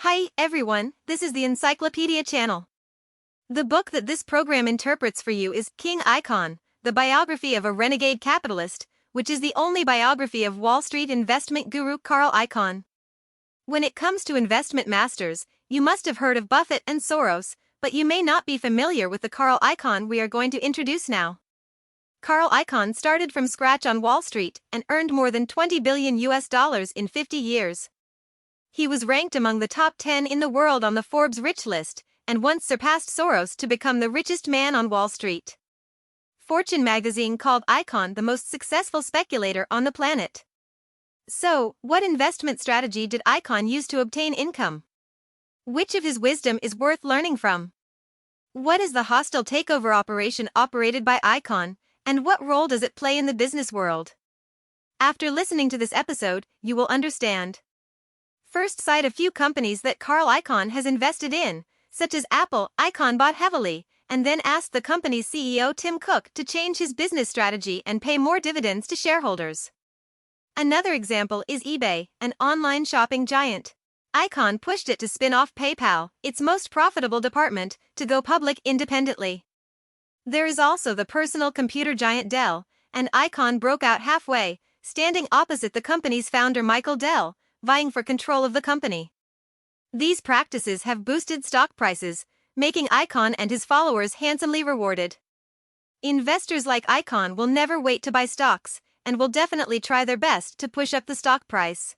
Hi, everyone, this is the Encyclopedia channel. The book that this program interprets for you is King Icahn, the biography of a renegade capitalist, which is the only biography of Wall Street investment guru Carl Icahn. When it comes to investment masters, you must have heard of Buffett and Soros, but you may not be familiar with the Carl Icahn we are going to introduce now. Carl Icahn started from scratch on Wall Street and earned more than $20 billion in 50 years. He was ranked among the top 10 in the world on the Forbes Rich list, and once surpassed Soros to become the richest man on Wall Street. Fortune magazine called Icahn the most successful speculator on the planet. So, what investment strategy did Icahn use to obtain income? Which of his wisdom is worth learning from? What is the hostile takeover operation operated by Icahn, and what role does it play in the business world? After listening to this episode, you will understand. First, cite a few companies that Carl Icahn has invested in, such as Apple. Icahn bought heavily, and then asked the company's CEO Tim Cook to change his business strategy and pay more dividends to shareholders. Another example is eBay, an online shopping giant. Icahn pushed it to spin off PayPal, its most profitable department, to go public independently. There is also the personal computer giant Dell, and Icahn broke out halfway, standing opposite the company's founder Michael Dell, vying for control of the company. These practices have boosted stock prices, making Icahn and his followers handsomely rewarded. Investors like Icahn will never wait to buy stocks, and will definitely try their best to push up the stock price.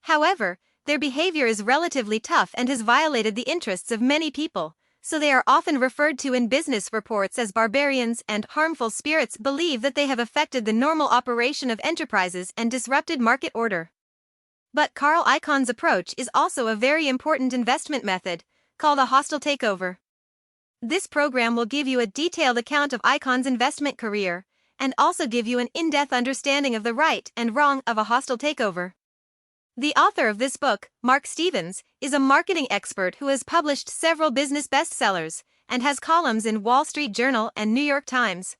However, their behavior is relatively tough and has violated the interests of many people, so they are often referred to in business reports as barbarians, and harmful spirits believe that they have affected the normal operation of enterprises and disrupted market order. But Carl Icahn's approach is also a very important investment method, called a hostile takeover. This program will give you a detailed account of Icahn's investment career, and also give you an in-depth understanding of the right and wrong of a hostile takeover. The author of this book, Mark Stevens, is a marketing expert who has published several business bestsellers, and has columns in Wall Street Journal and New York Times.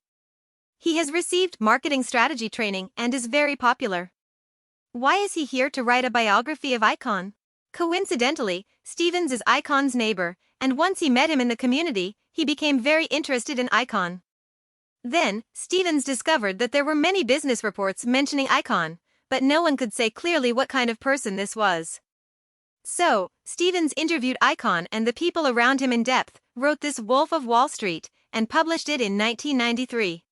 He has received marketing strategy training and is very popular. Why is he here to write a biography of Icahn? Coincidentally, Stevens is Icahn's neighbor, and once he met him in the community, he became very interested in Icahn. Then, Stevens discovered that there were many business reports mentioning Icahn, but no one could say clearly what kind of person this was. So, Stevens interviewed Icahn and the people around him in depth, wrote this Wolf of Wall Street, and published it in 1993.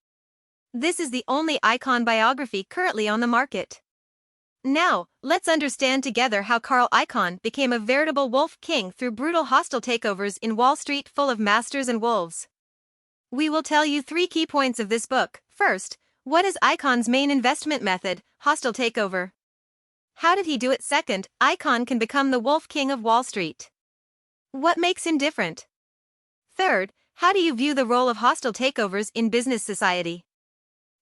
This is the only Icahn biography currently on the market. Now, let's understand together how Carl Icahn became a veritable wolf king through brutal hostile takeovers in Wall Street full of masters and wolves. We will tell you 3 key points of this book. First, what is Icahn's main investment method, hostile takeover? How did he do it? Second, Icahn can become the wolf king of Wall Street. What makes him different? Third, how do you view the role of hostile takeovers in business society?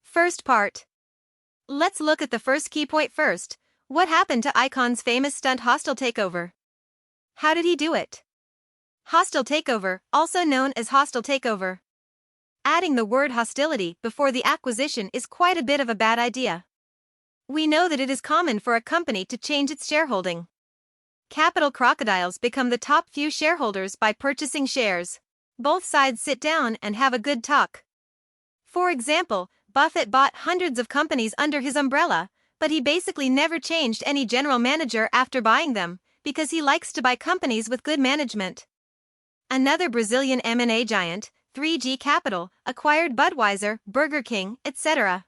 First part. Let's look at the first key point first. What happened to Icahn's famous stunt hostile takeover? How did he do it? Hostile takeover, also known as hostile takeover. Adding the word hostility before the acquisition is quite a bit of a bad idea. We know that it is common for a company to change its shareholding. Capital crocodiles become the top few shareholders by purchasing shares. Both sides sit down and have a good talk. For example, Buffett bought hundreds of companies under his umbrella, but he basically never changed any general manager after buying them, because he likes to buy companies with good management. Another Brazilian M&A giant, 3G Capital, acquired Budweiser, Burger King, etc.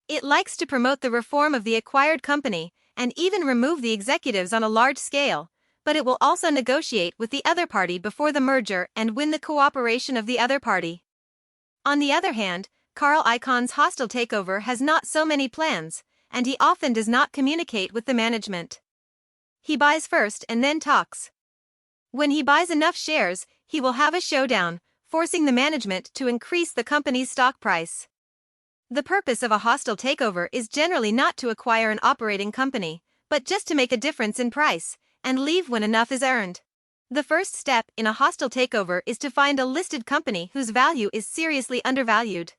It likes to promote the reform of the acquired company, and even remove the executives on a large scale, but it will also negotiate with the other party before the merger and win the cooperation of the other party. On the other hand, Carl Icahn's hostile takeover has not so many plans, and he often does not communicate with the management. He buys first and then talks. When he buys enough shares, he will have a showdown, forcing the management to increase the company's stock price. The purpose of a hostile takeover is generally not to acquire an operating company, but just to make a difference in price, and leave when enough is earned. The first step in a hostile takeover is to find a listed company whose value is seriously undervalued.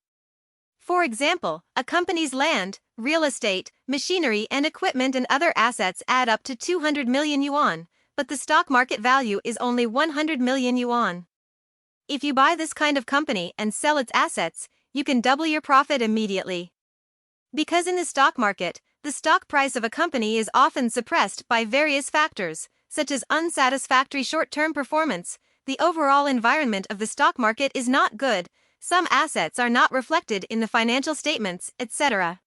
For example, a company's land, real estate, machinery and equipment and other assets add up to 200 million yuan, but the stock market value is only 100 million yuan. If you buy this kind of company and sell its assets, you can double your profit immediately. Because in the stock market, the stock price of a company is often suppressed by various factors, such as unsatisfactory short-term performance, the overall environment of the stock market is not good, some assets are not reflected in the financial statements, etc.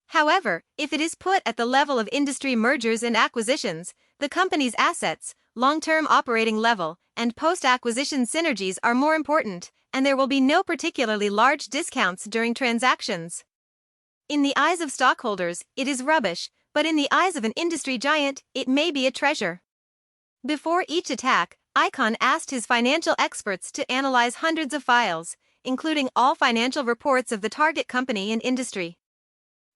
However, if it is put at the level of industry mergers and acquisitions, the company's assets, long-term operating level, and post-acquisition synergies are more important, and there will be no particularly large discounts during transactions. In the eyes of stockholders, it is rubbish, but in the eyes of an industry giant, it may be a treasure. Before each attack, Icahn asked his financial experts to analyze hundreds of files, including all financial reports of the target company and industry.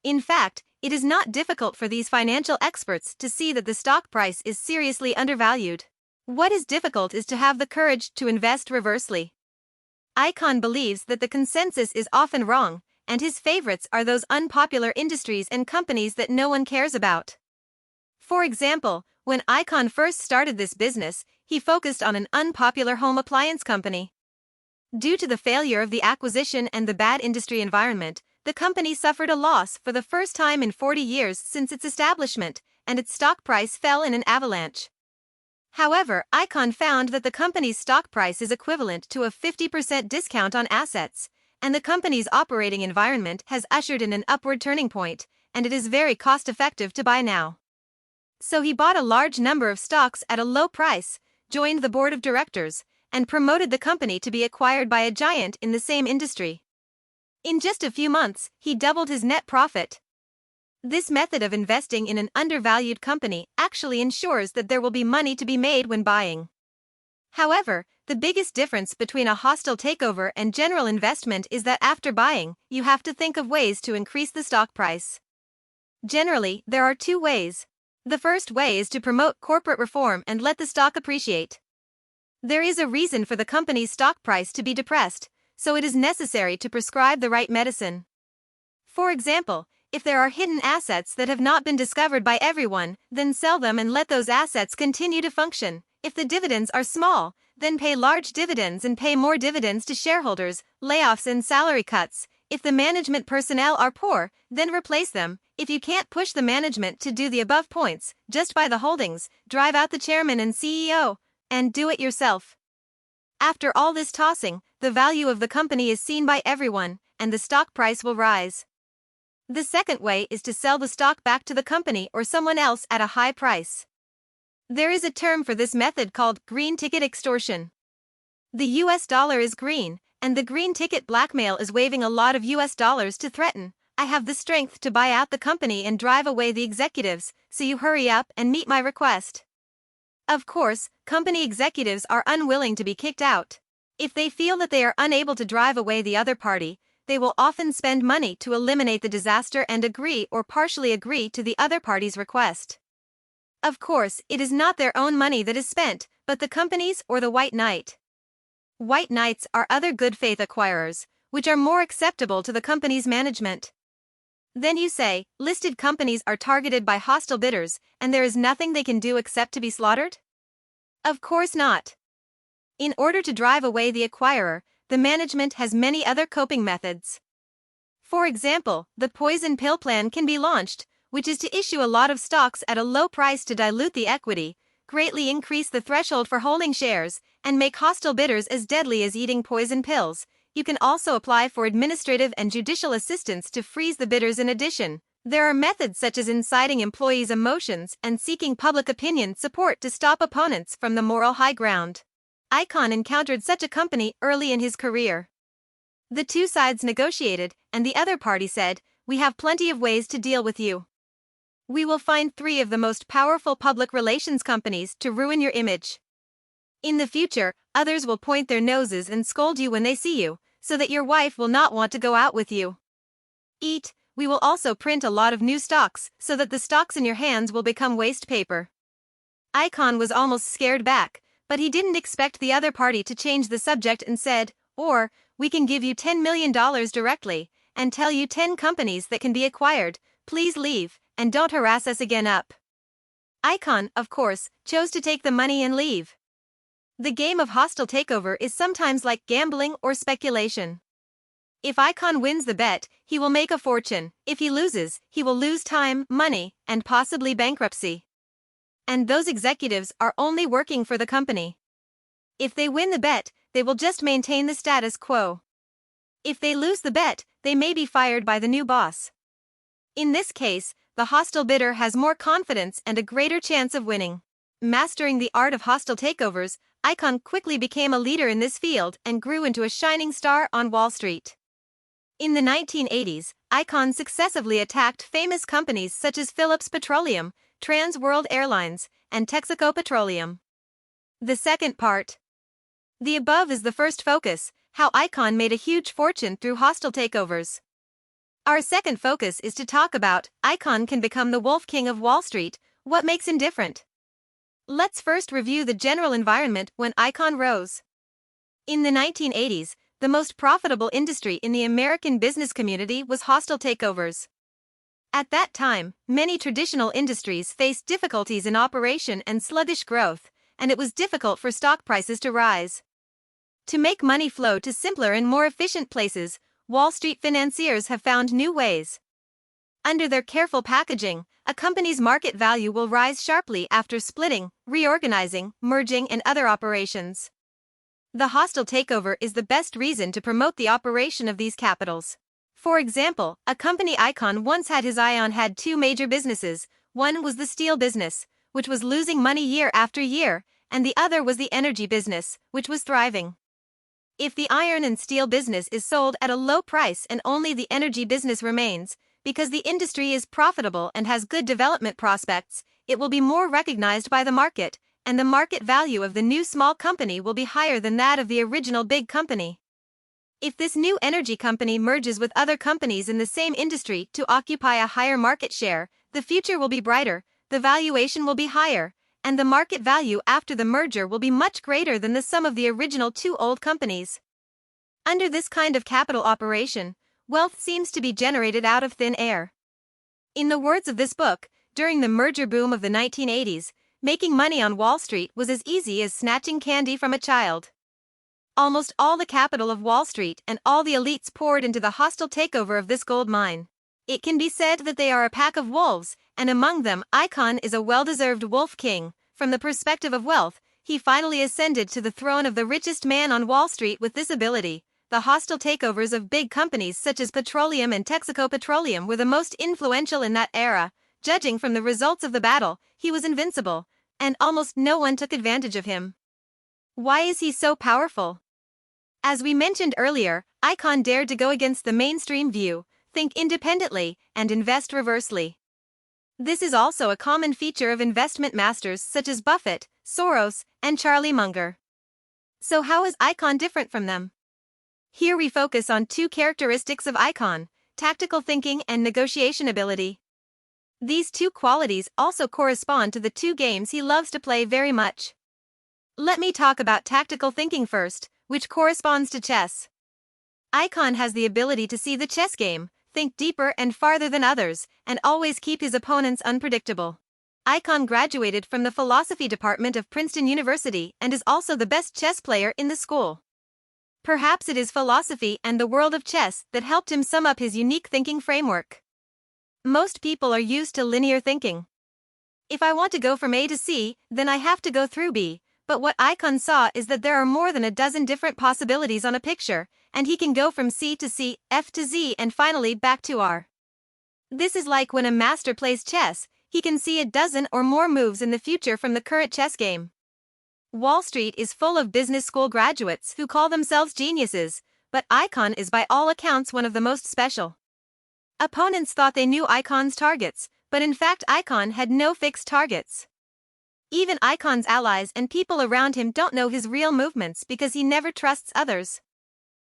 In fact, it is not difficult for these financial experts to see that the stock price is seriously undervalued. What is difficult is to have the courage to invest reversely. Icahn believes that the consensus is often wrong, and his favorites are those unpopular industries and companies that no one cares about. For example, when Icahn first started this business, he focused on an unpopular home appliance company. Due to the failure of the acquisition and the bad industry environment, the company suffered a loss for the first time in 40 years since its establishment, and its stock price fell in an avalanche. However, Icahn found that the company's stock price is equivalent to a 50% discount on assets, and the company's operating environment has ushered in an upward turning point, and it is very cost-effective to buy now. So he bought a large number of stocks at a low price, joined the board of directors, and promoted the company to be acquired by a giant in the same industry. In just a few months, he doubled his net profit. This method of investing in an undervalued company actually ensures that there will be money to be made when buying. However, the biggest difference between a hostile takeover and general investment is that after buying, you have to think of ways to increase the stock price. Generally, there are two ways. The first way is to promote corporate reform and let the stock appreciate. There is a reason for the company's stock price to be depressed, so it is necessary to prescribe the right medicine. For example, if there are hidden assets that have not been discovered by everyone, then sell them and let those assets continue to function. If the dividends are small, then pay large dividends and pay more dividends to shareholders, layoffs and salary cuts. If the management personnel are poor, then replace them. If you can't push the management to do the above points, just buy the holdings, drive out the chairman and CEO, and do it yourself. After all this tossing, the value of the company is seen by everyone, and the stock price will rise. The second way is to sell the stock back to the company or someone else at a high price. There is a term for this method called green ticket extortion. The US dollar is green, and the green ticket blackmail is waving a lot of US dollars to threaten, I have the strength to buy out the company and drive away the executives, so you hurry up and meet my request. Of course, company executives are unwilling to be kicked out. If they feel that they are unable to drive away the other party, they will often spend money to eliminate the disaster and agree or partially agree to the other party's request. Of course, it is not their own money that is spent, but the company's or the white knight. White knights are other good faith acquirers, which are more acceptable to the company's management. Then you say, listed companies are targeted by hostile bidders, and there is nothing they can do except to be slaughtered? Of course not. In order to drive away the acquirer, the management has many other coping methods. For example, the poison pill plan can be launched, which is to issue a lot of stocks at a low price to dilute the equity, greatly increase the threshold for holding shares, and make hostile bidders as deadly as eating poison pills. You can also apply for administrative and judicial assistance to freeze the bidders. In addition, there are methods such as inciting employees' emotions and seeking public opinion support to stop opponents from the moral high ground. Icahn encountered such a company early in his career. The two sides negotiated, and the other party said, "We have plenty of ways to deal with you. We will find 3 of the most powerful public relations companies to ruin your image. In the future, others will point their noses and scold you when they see you, so that your wife will not want to go out with you. We will also print a lot of new stocks, so that the stocks in your hands will become waste paper." Icahn was almost scared back, but he didn't expect the other party to change the subject and said, "Or, we can give you $10 million directly, and tell you 10 companies that can be acquired, please leave, and don't harass us again up." Icahn, of course, chose to take the money and leave. The game of hostile takeover is sometimes like gambling or speculation. If Icahn wins the bet, he will make a fortune. If he loses, he will lose time, money, and possibly bankruptcy. And those executives are only working for the company. If they win the bet, they will just maintain the status quo. If they lose the bet, they may be fired by the new boss. In this case, the hostile bidder has more confidence and a greater chance of winning. Mastering the art of hostile takeovers, Icahn quickly became a leader in this field and grew into a shining star on Wall Street. In the 1980s, Icahn successively attacked famous companies such as Phillips Petroleum, Trans World Airlines, and Texaco Petroleum. The second part. The above is the first focus, how Icahn made a huge fortune through hostile takeovers. Our second focus is to talk about Icahn can become the Wolf King of Wall Street, what makes him different. Let's first review the general environment when Icahn rose. In the 1980s, the most profitable industry in the American business community was hostile takeovers. At that time, many traditional industries faced difficulties in operation and sluggish growth, and it was difficult for stock prices to rise. To make money flow to simpler and more efficient places, Wall Street financiers have found new ways. Under their careful packaging, a company's market value will rise sharply after splitting, reorganizing, merging, and other operations. The hostile takeover is the best reason to promote the operation of these capitals. For example, a company Icahn once had his eye on had two major businesses. One was the steel business, which was losing money year after year, and the other was the energy business, which was thriving. If the iron and steel business is sold at a low price and only the energy business remains, because the industry is profitable and has good development prospects, it will be more recognized by the market, and the market value of the new small company will be higher than that of the original big company. If this new energy company merges with other companies in the same industry to occupy a higher market share, the future will be brighter, the valuation will be higher, and the market value after the merger will be much greater than the sum of the original two old companies. Under this kind of capital operation, wealth seems to be generated out of thin air. In the words of this book, during the merger boom of the 1980s, making money on Wall Street was as easy as snatching candy from a child. Almost all the capital of Wall Street and all the elites poured into the hostile takeover of this gold mine. It can be said that they are a pack of wolves, and among them Icahn is a well-deserved wolf king. From the perspective of wealth, he finally ascended to the throne of the richest man on Wall Street with this ability. The hostile takeovers of big companies such as Petroleum and Texaco Petroleum were the most influential in that era. Judging from the results of the battle, he was invincible, and almost no one took advantage of him. Why is he so powerful? As we mentioned earlier, Icahn dared to go against the mainstream view, think independently, and invest reversely. This is also a common feature of investment masters such as Buffett, Soros, and Charlie Munger. So how is Icahn different from them? Here we focus on two characteristics of Icahn: tactical thinking and negotiation ability. These two qualities also correspond to the two games he loves to play very much. Let me talk about tactical thinking first, which corresponds to chess. Icahn has the ability to see the chess game, think deeper and farther than others, and always keep his opponents unpredictable. Icahn graduated from the philosophy department of Princeton University and is also the best chess player in the school. Perhaps it is philosophy and the world of chess that helped him sum up his unique thinking framework. Most people are used to linear thinking. If I want to go from A to C, then I have to go through B. But what Icahn saw is that there are more than a dozen different possibilities on a picture, and he can go from C to C, F to Z, and finally back to R. This is like when a master plays chess, he can see a dozen or more moves in the future from the current chess game. Wall Street is full of business school graduates who call themselves geniuses, but Icahn is by all accounts one of the most special. Opponents thought they knew Icahn's targets, but in fact Icahn had no fixed targets. Even Icahn's allies and people around him don't know his real movements because he never trusts others.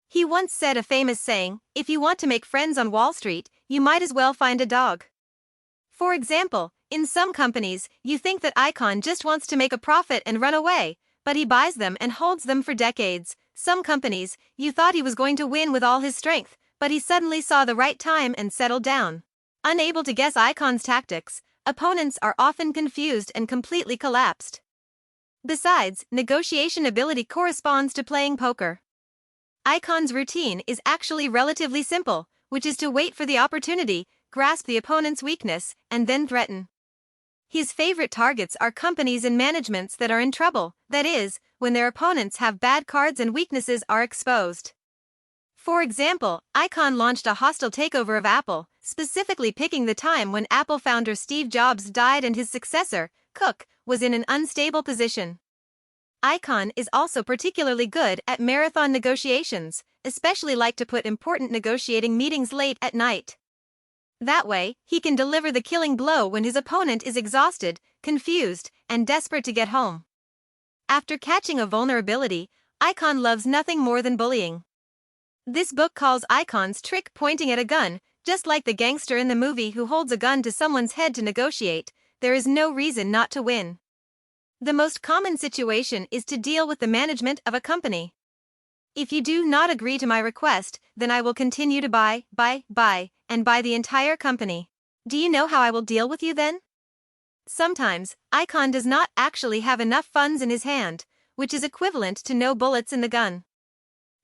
He once said a famous saying, "If you want to make friends on Wall Street, you might as well find a dog." For example, in some companies, you think that Icahn just wants to make a profit and run away, but he buys them and holds them for decades. Some companies, you thought he was going to win with all his strength, but he suddenly saw the right time and settled down. Unable to guess Icahn's tactics, opponents are often confused and completely collapsed. Besides, negotiation ability corresponds to playing poker. Icahn's routine is actually relatively simple, which is to wait for the opportunity, grasp the opponent's weakness, and then threaten. His favorite targets are companies and managements that are in trouble, that is, when their opponents have bad cards and weaknesses are exposed. For example, Icahn launched a hostile takeover of Apple, specifically picking the time when Apple founder Steve Jobs died and his successor, Cook, was in an unstable position. Icahn is also particularly good at marathon negotiations, especially like to put important negotiating meetings late at night. That way, he can deliver the killing blow when his opponent is exhausted, confused, and desperate to get home. After catching a vulnerability, Icahn loves nothing more than bullying. This book calls Icahn's trick pointing at a gun, just like the gangster in the movie who holds a gun to someone's head to negotiate. There is no reason not to win. The most common situation is to deal with the management of a company. If you do not agree to my request, then I will continue to buy, and buy the entire company. Do you know how I will deal with you then? Sometimes, Icahn does not actually have enough funds in his hand, which is equivalent to no bullets in the gun.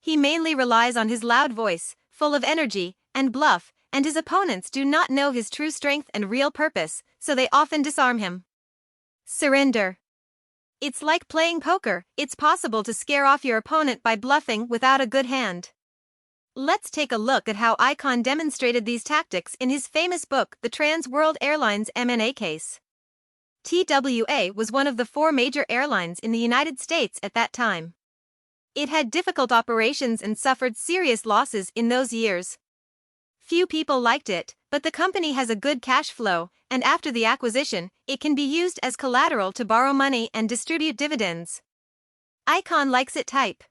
He mainly relies on his loud voice, full of energy, and bluff, and his opponents do not know his true strength and real purpose, so they often disarm him. Surrender. It's like playing poker, it's possible to scare off your opponent by bluffing without a good hand. Let's take a look at how Icahn demonstrated these tactics in his famous book, The Trans World Airlines M&A Case. TWA was one of the 4 major airlines in the United States at that time. It had difficult operations and suffered serious losses in those years. Few people liked it, but the company has a good cash flow, and after the acquisition, it can be used as collateral to borrow money and distribute dividends. Icahn likes it type.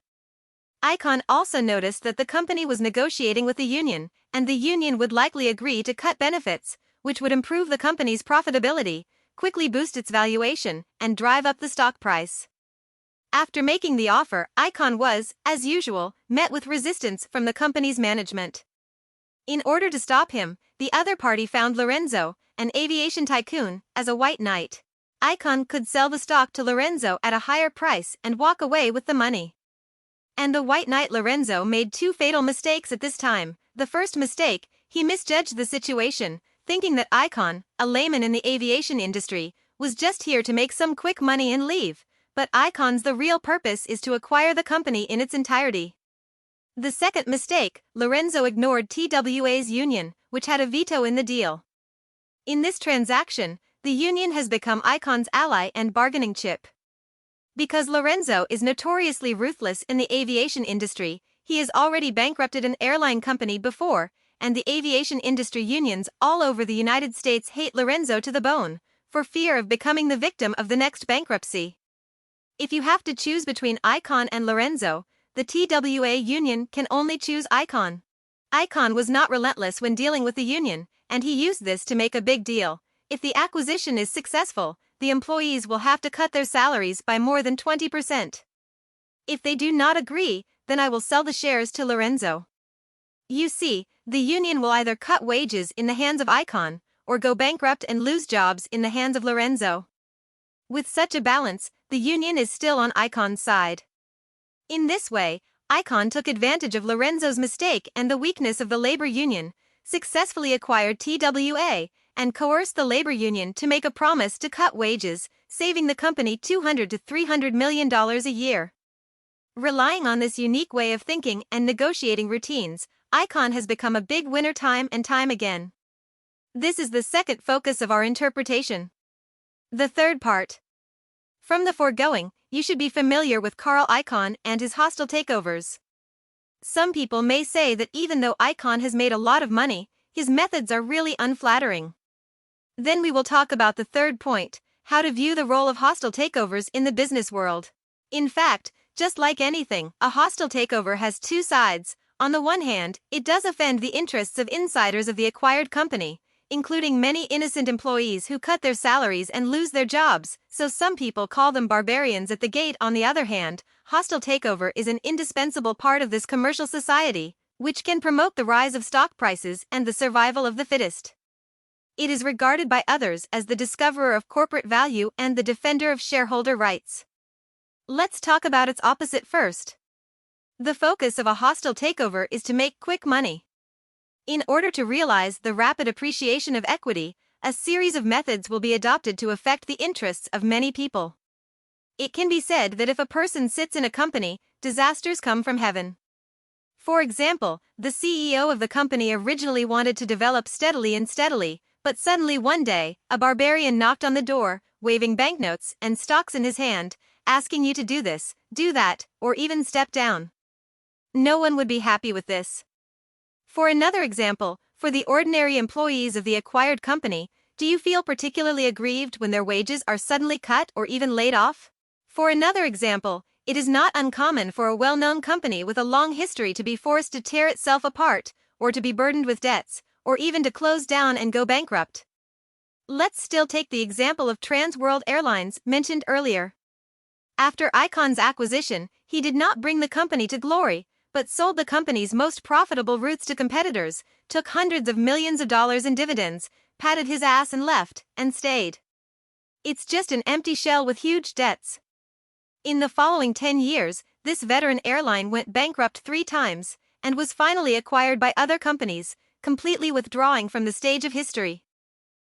Icahn also noticed that the company was negotiating with the union, and the union would likely agree to cut benefits, which would improve the company's profitability, quickly boost its valuation, and drive up the stock price. After making the offer, Icahn was, as usual, met with resistance from the company's management. In order to stop him, the other party found Lorenzo, an aviation tycoon, as a white knight. Icahn could sell the stock to Lorenzo at a higher price and walk away with the money. And the white knight Lorenzo made 2 fatal mistakes at this time. The first mistake, he misjudged the situation, thinking that Icahn, a layman in the aviation industry, was just here to make some quick money and leave, but Icahn's the real purpose is to acquire the company in its entirety. The second mistake, Lorenzo ignored TWA's union, which had a veto in the deal. In this transaction, the union has become Icahn's ally and bargaining chip. Because Lorenzo is notoriously ruthless in the aviation industry, he has already bankrupted an airline company before, and the aviation industry unions all over the United States hate Lorenzo to the bone, for fear of becoming the victim of the next bankruptcy. If you have to choose between Icahn and Lorenzo, the TWA union can only choose Icahn. Icahn was not relentless when dealing with the union, and he used this to make a big deal. If the acquisition is successful, the employees will have to cut their salaries by more than 20%. If they do not agree, then I will sell the shares to Lorenzo. You see, the union will either cut wages in the hands of Icahn, or go bankrupt and lose jobs in the hands of Lorenzo. With such a balance, the union is still on Icahn's side. In this way, Icahn took advantage of Lorenzo's mistake and the weakness of the labor union, successfully acquired TWA, and coerced the labor union to make a promise to cut wages, saving the company $200 to $300 million a year. Relying on this unique way of thinking and negotiating routines, Icahn has become a big winner time and time again. This is the second focus of our interpretation. The third part. From the foregoing, you should be familiar with Carl Icahn and his hostile takeovers. Some people may say that even though Icahn has made a lot of money, his methods are really unflattering. Then we will talk about the third point, how to view the role of hostile takeovers in the business world. In fact, just like anything, a hostile takeover has 2 sides. On the one hand, it does offend the interests of insiders of the acquired company, including many innocent employees who cut their salaries and lose their jobs, so some people call them barbarians at the gate. On the other hand, hostile takeover is an indispensable part of this commercial society, which can promote the rise of stock prices and the survival of the fittest. It is regarded by others as the discoverer of corporate value and the defender of shareholder rights. Let's talk about its opposite first. The focus of a hostile takeover is to make quick money. In order to realize the rapid appreciation of equity, a series of methods will be adopted to affect the interests of many people. It can be said that if a person sits in a company, disasters come from heaven. For example, the CEO of the company originally wanted to develop steadily, but suddenly one day, a barbarian knocked on the door, waving banknotes and stocks in his hand, asking you to do this, do that, or even step down. No one would be happy with this. For another example, for the ordinary employees of the acquired company, do you feel particularly aggrieved when their wages are suddenly cut or even laid off? For another example, it is not uncommon for a well-known company with a long history to be forced to tear itself apart, or to be burdened with debts, or even to close down and go bankrupt. Let's still take the example of Trans World Airlines mentioned earlier. After Icahn's acquisition, he did not bring the company to glory, but sold the company's most profitable routes to competitors, took hundreds of millions of dollars in dividends, patted his ass and left, and stayed. It's just an empty shell with huge debts. In the following 10 years, this veteran airline went bankrupt 3 times, and was finally acquired by other companies, completely withdrawing from the stage of history.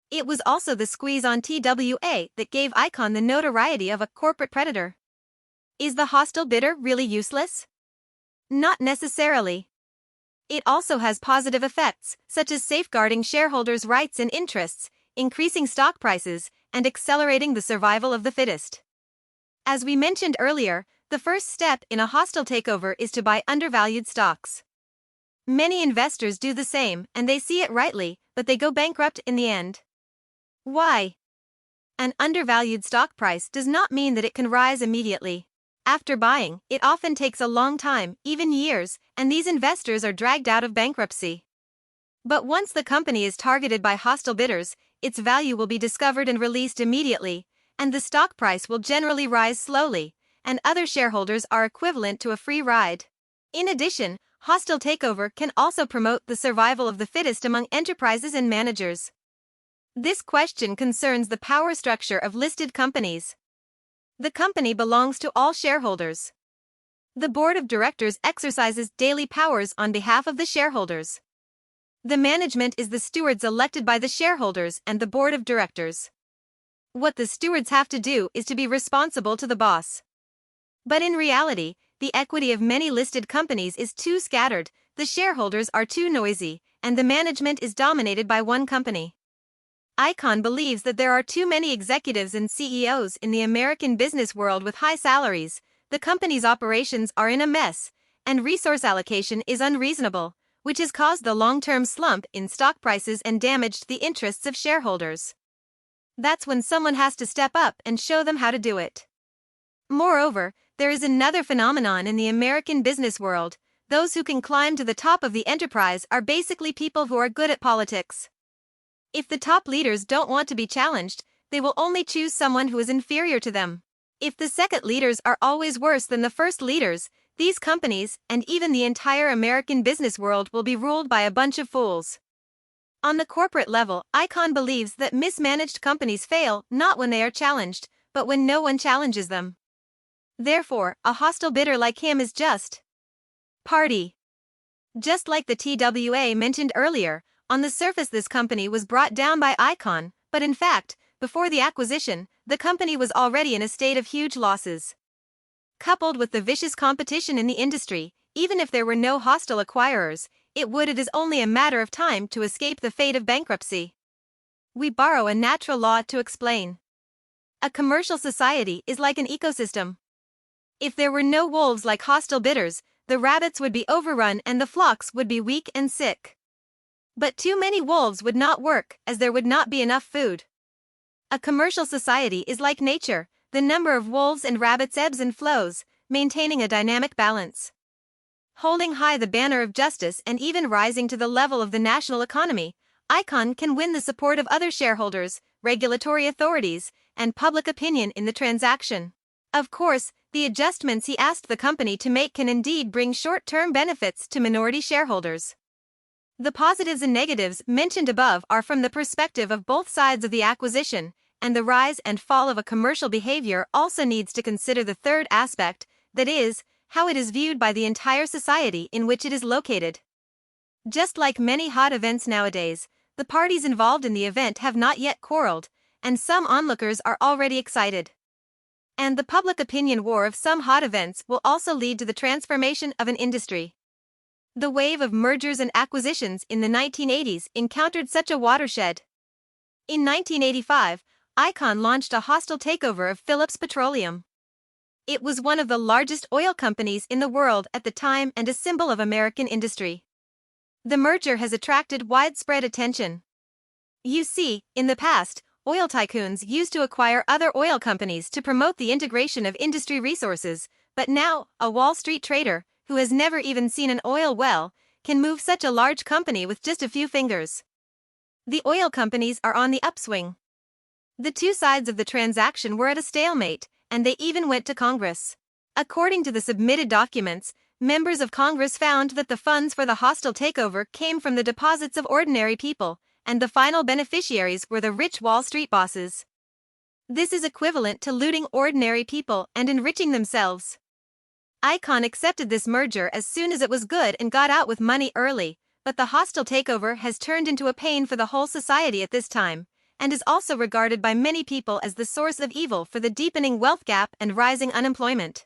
It was also the squeeze on TWA that gave Icahn the notoriety of a corporate predator. Is the hostile bidder really useless? Not necessarily. It also has positive effects, such as safeguarding shareholders' rights and interests, increasing stock prices, and accelerating the survival of the fittest. As we mentioned earlier, the first step in a hostile takeover is to buy undervalued stocks. Many investors do the same, and they see it rightly, but they go bankrupt in the end. Why? An undervalued stock price does not mean that it can rise immediately. After buying, it often takes a long time, even years, and these investors are dragged out of bankruptcy. But once the company is targeted by hostile bidders, its value will be discovered and released immediately, and the stock price will generally rise slowly, and other shareholders are equivalent to a free ride. In addition, hostile takeover can also promote the survival of the fittest among enterprises and managers. This question concerns the power structure of listed companies. The company belongs to all shareholders. The board of directors exercises daily powers on behalf of the shareholders. The management is the stewards elected by the shareholders and the board of directors. What the stewards have to do is to be responsible to the boss. But in reality, the equity of many listed companies is too scattered, the shareholders are too noisy, and the management is dominated by one company. Icahn believes that there are too many executives and CEOs in the American business world with high salaries, the company's operations are in a mess, and resource allocation is unreasonable, which has caused the long-term slump in stock prices and damaged the interests of shareholders. That's when someone has to step up and show them how to do it. Moreover, there is another phenomenon in the American business world. Those who can climb to the top of the enterprise are basically people who are good at politics. If the top leaders don't want to be challenged, they will only choose someone who is inferior to them. If the second leaders are always worse than the first leaders, these companies, and even the entire American business world, will be ruled by a bunch of fools. On the corporate level, Icahn believes that mismanaged companies fail not when they are challenged, but when no one challenges them. Therefore, a hostile bidder like him is just party. Just like the TWA mentioned earlier, on the surface this company was brought down by Icahn, but in fact, before the acquisition, the company was already in a state of huge losses. Coupled with the vicious competition in the industry, even if there were no hostile acquirers, it is only a matter of time to escape the fate of bankruptcy. We borrow a natural law to explain. A commercial society is like an ecosystem. If there were no wolves like hostile bidders, the rabbits would be overrun and the flocks would be weak and sick. But too many wolves would not work, as there would not be enough food. A commercial society is like nature, the number of wolves and rabbits ebbs and flows, maintaining a dynamic balance. Holding high the banner of justice and even rising to the level of the national economy, Icahn can win the support of other shareholders, regulatory authorities, and public opinion in the transaction. Of course, the adjustments he asked the company to make can indeed bring short-term benefits to minority shareholders. The positives and negatives mentioned above are from the perspective of both sides of the acquisition, and the rise and fall of a commercial behavior also needs to consider the third aspect, that is, how it is viewed by the entire society in which it is located. Just like many hot events nowadays, the parties involved in the event have not yet quarreled, and some onlookers are already excited. And the public opinion war of some hot events will also lead to the transformation of an industry. The wave of mergers and acquisitions in the 1980s encountered such a watershed. In 1985, Icahn launched a hostile takeover of Phillips Petroleum. It was one of the largest oil companies in the world at the time and a symbol of American industry. The merger has attracted widespread attention. You see, in the past, oil tycoons used to acquire other oil companies to promote the integration of industry resources, but now, a Wall Street trader, who has never even seen an oil well, can move such a large company with just a few fingers. The oil companies are on the upswing. The two sides of the transaction were at a stalemate, and they even went to Congress. According to the submitted documents, members of Congress found that the funds for the hostile takeover came from the deposits of ordinary people, and the final beneficiaries were the rich Wall Street bosses. This is equivalent to looting ordinary people and enriching themselves. Icahn accepted this merger as soon as it was good and got out with money early, but the hostile takeover has turned into a pain for the whole society at this time, and is also regarded by many people as the source of evil for the deepening wealth gap and rising unemployment.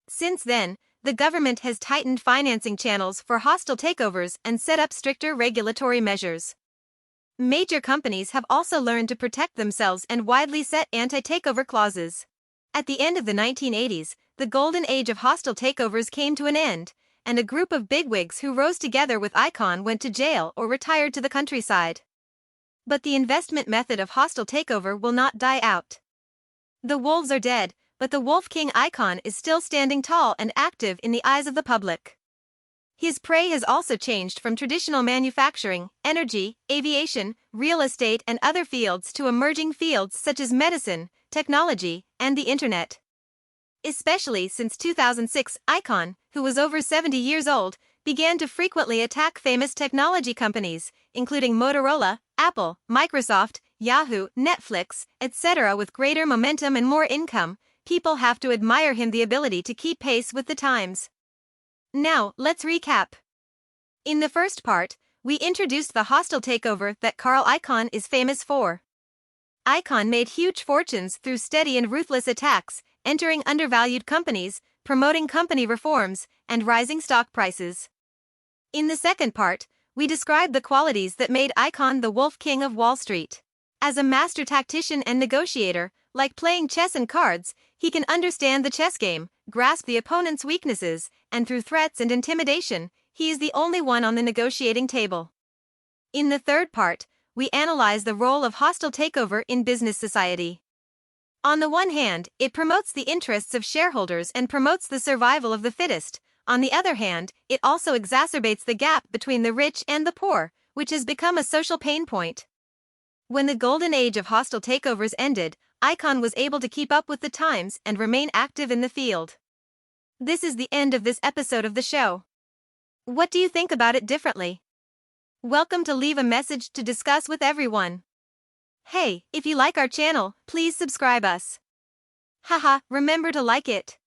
Since then, the government has tightened financing channels for hostile takeovers and set up stricter regulatory measures. Major companies have also learned to protect themselves and widely set anti-takeover clauses. At the end of the 1980s, the golden age of hostile takeovers came to an end, and a group of bigwigs who rose together with Icahn went to jail or retired to the countryside. But the investment method of hostile takeover will not die out. The wolves are dead, but the Wolf King Icahn is still standing tall and active in the eyes of the public. His prey has also changed from traditional manufacturing, energy, aviation, real estate and other fields to emerging fields such as medicine, technology, and the internet. Especially since 2006, Icahn, who was over 70 years old, began to frequently attack famous technology companies, including Motorola, Apple, Microsoft, Yahoo, Netflix, etc. With greater momentum and more income, people have to admire him the ability to keep pace with the times. Now, let's recap. In the first part, we introduced the hostile takeover that Carl Icahn is famous for. Icahn made huge fortunes through steady and ruthless attacks, entering undervalued companies, promoting company reforms, and rising stock prices. In the second part, we described the qualities that made Icahn the Wolf King of Wall Street. As a master tactician and negotiator, like playing chess and cards, he can understand the chess game, grasp the opponent's weaknesses, and through threats and intimidation, he is the only one on the negotiating table. In the third part, we analyze the role of hostile takeover in business society. On the one hand, it promotes the interests of shareholders and promotes the survival of the fittest. On the other hand, it also exacerbates the gap between the rich and the poor, which has become a social pain point. When the golden age of hostile takeovers ended, Icahn was able to keep up with the times and remain active in the field. This is the end of this episode of the show. What do you think about it differently? Welcome to leave a message to discuss with everyone. Hey, if you like our channel, please subscribe us. Haha, remember to like it.